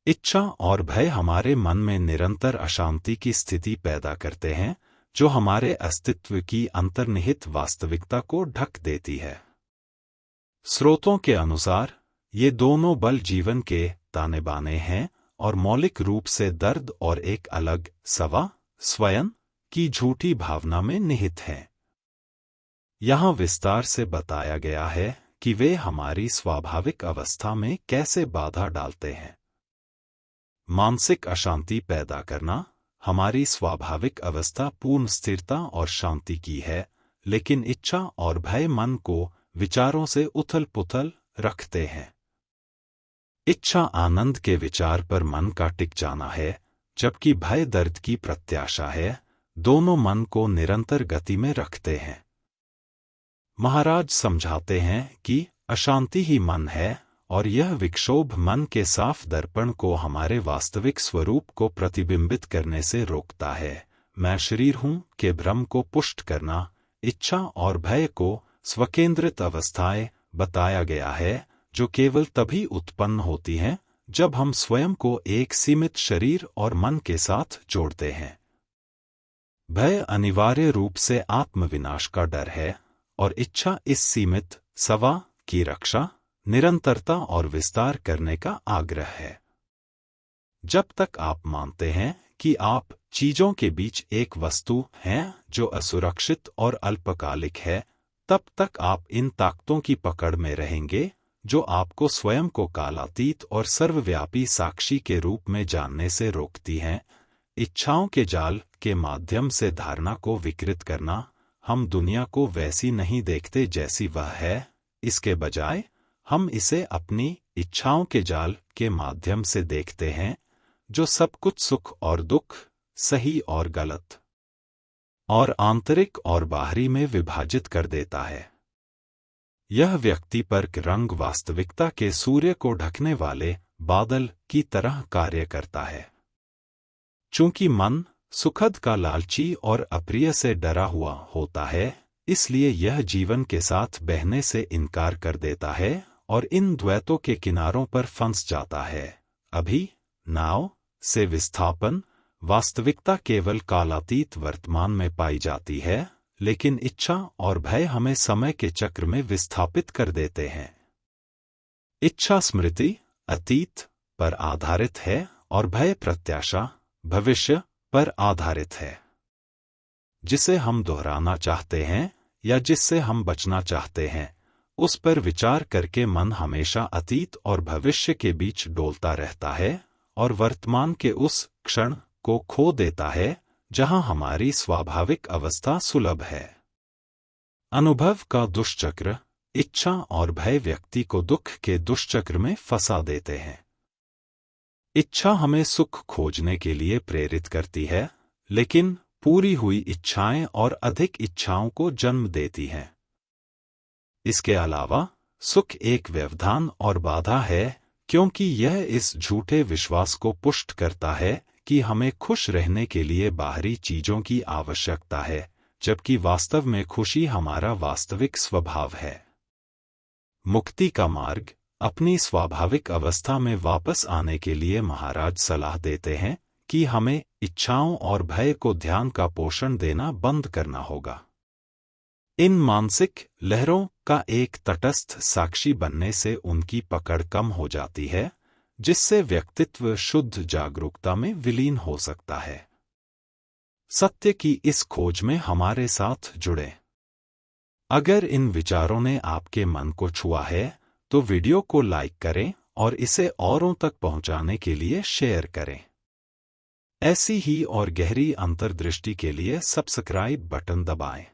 इच्छा और भय हमारे मन में निरंतर अशांति की स्थिति पैदा करते हैं, जो हमारे अस्तित्व की अंतर्निहित वास्तविकता को ढक देती है। स्रोतों के अनुसार ये दोनों बल जीवन के ताने बाने हैं और मौलिक रूप से दर्द और एक अलग स्वयं की झूठी भावना में निहित हैं। यहाँ विस्तार से बताया गया है कि वे हमारी स्वाभाविक अवस्था में कैसे बाधा डालते हैं। मानसिक अशांति पैदा करना हमारी स्वाभाविक अवस्था पूर्ण स्थिरता और शांति की है, लेकिन इच्छा और भय मन को विचारों से उथल-पुथल रखते हैं। इच्छा आनंद के विचार पर मन का टिक जाना है, जबकि भय दर्द की प्रत्याशा है। दोनों मन को निरंतर गति में रखते हैं। महाराज समझाते हैं कि अशांति ही मन है और यह विक्षोभ मन के साफ दर्पण को हमारे वास्तविक स्वरूप को प्रतिबिंबित करने से रोकता है। मैं शरीर हूँ के भ्रम को पुष्ट करना। इच्छा और भय को स्वकेंद्रित अवस्थाएं बताया गया है, जो केवल तभी उत्पन्न होती हैं जब हम स्वयं को एक सीमित शरीर और मन के साथ जोड़ते हैं। भय अनिवार्य रूप से आत्मविनाश का डर है और इच्छा इस सीमित की रक्षा, निरंतरता और विस्तार करने का आग्रह है। जब तक आप मानते हैं कि आप चीजों के बीच एक वस्तु हैं जो असुरक्षित और अल्पकालिक है, तब तक आप इन ताकतों की पकड़ में रहेंगे जो आपको स्वयं को कालातीत और सर्वव्यापी साक्षी के रूप में जानने से रोकती हैं। इच्छाओं के जाल के माध्यम से धारणा को विकृत करना। हम दुनिया को वैसी नहीं देखते जैसी वह है, इसके बजाय हम इसे अपनी इच्छाओं के जाल के माध्यम से देखते हैं, जो सब कुछ सुख और दुख, सही और गलत, और आंतरिक और बाहरी में विभाजित कर देता है। यह व्यक्ति पर रंग वास्तविकता के सूर्य को ढकने वाले बादल की तरह कार्य करता है। चूंकि मन सुखद का लालची और अप्रिय से डरा हुआ होता है, इसलिए यह जीवन के साथ बहने से इनकार कर देता है और इन द्वैतों के किनारों पर फंस जाता है। अभी नाव से विस्थापन वास्तविकता केवल कालातीत वर्तमान में पाई जाती है, लेकिन इच्छा और भय हमें समय के चक्र में विस्थापित कर देते हैं। इच्छा स्मृति अतीत पर आधारित है और भय प्रत्याशा भविष्य पर आधारित है। जिसे हम दोहराना चाहते हैं या जिससे हम बचना चाहते हैं, उस पर विचार करके मन हमेशा अतीत और भविष्य के बीच डोलता रहता है और वर्तमान के उस क्षण को खो देता है जहां हमारी स्वाभाविक अवस्था सुलभ है। अनुभव का दुष्चक्र, इच्छा और भय व्यक्ति को दुख के दुष्चक्र में फंसा देते हैं। इच्छा हमें सुख खोजने के लिए प्रेरित करती है, लेकिन पूरी हुई इच्छाएं और अधिक इच्छाओं को जन्म देती हैं। इसके अलावा सुख एक व्यवधान और बाधा है, क्योंकि यह इस झूठे विश्वास को पुष्ट करता है कि हमें खुश रहने के लिए बाहरी चीजों की आवश्यकता है, जबकि वास्तव में खुशी हमारा वास्तविक स्वभाव है। मुक्ति का मार्ग अपनी स्वाभाविक अवस्था में वापस आने के लिए महाराज सलाह देते हैं कि हमें इच्छाओं और भय को ध्यान का पोषण देना बंद करना होगा। इन मानसिक लहरों का एक तटस्थ साक्षी बनने से उनकी पकड़ कम हो जाती है, जिससे व्यक्तित्व शुद्ध जागरूकता में विलीन हो सकता है। सत्य की इस खोज में हमारे साथ जुड़े। अगर इन विचारों ने आपके मन को छुआ है, तो वीडियो को लाइक करें और इसे औरों तक पहुंचाने के लिए शेयर करें। ऐसी ही और गहरी अंतर्दृष्टि के लिए सब्सक्राइब बटन दबाएं।